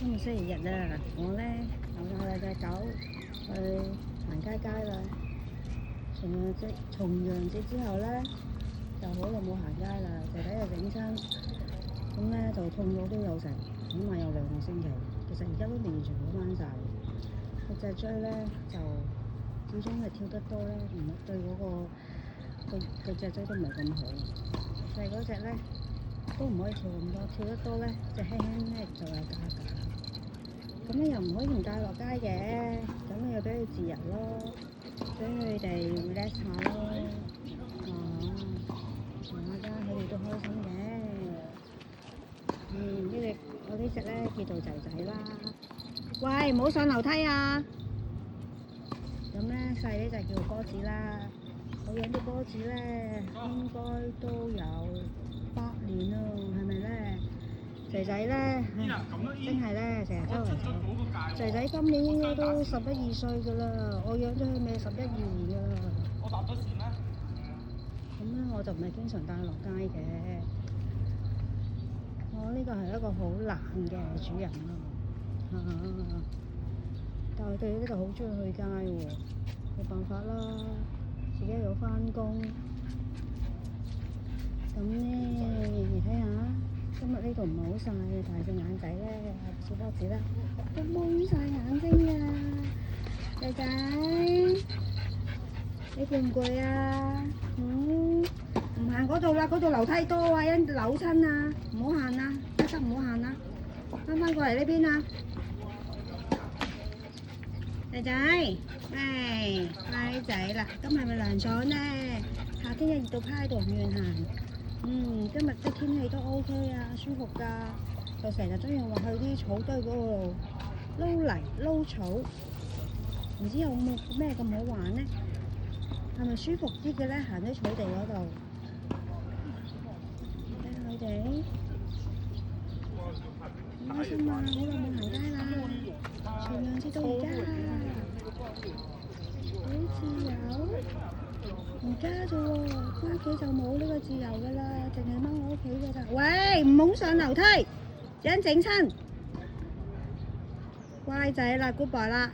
今日星期日啊，我咧帶我隻狗去行街啦。重陽節之後咧，就好耐冇行街啦，就喺度整親，咁咧就痛咗都有成，起碼有2個星期。其實而家都完全好翻晒。個脊椎咧就始終係跳得多咧，唔對嗰個脊椎都唔係咁好。細嗰隻咧都唔可以跳咁多，跳得多咧就輕輕咧就有假。咁咧又唔可以唔帶落街嘅，咁你又俾佢自由咯，俾佢哋 relax 下咯。行下街佢哋都開心嘅。我呢隻咧叫做仔仔啦。喂，唔好上樓梯啊！咁咧細呢就叫波子啦。我養啲波子咧應該都有8年咯，係咪咧？仔仔咧，真係咧成日周圍走。仔仔今年應該都11、12歲㗎啦，我養咗佢未11、12年㗎啦。我搭咗線啦。咁咧我就唔係經常帶落街嘅。我呢個係一個好懶嘅主人咯。但係佢哋呢度好中意去街喎，冇辦法啦，自己又要返工。咁咧，你睇下。今日呢度唔係好曬，但係隻眼仔咧，小波子啦，都蒙晒眼睛㗎。仔仔，你攰唔攰啊？唔行嗰度啦，嗰度樓梯多啊，一扭親啊，唔好行啊，得唔好行啊，翻過嚟呢邊啊。仔仔，乖仔啦，今日咪涼爽咧，夏天又熱到趴喺度唔願行。今日啲天氣都 OK 啊，舒服㗎，就成日都要話去啲草堆嗰度撈泥撈草，唔知有冇咩咁好玩呢？係咪舒服啲嘅咧？行喺草地嗰度，睇下佢哋好開心啊！好耐冇行街啦，重陽節到而家好自由。而家啫喎，返屋企就冇呢個自由㗎啦，淨係踎喺屋企㗎咋。喂，唔好上樓梯，陣整親。乖仔啦，good boy啦。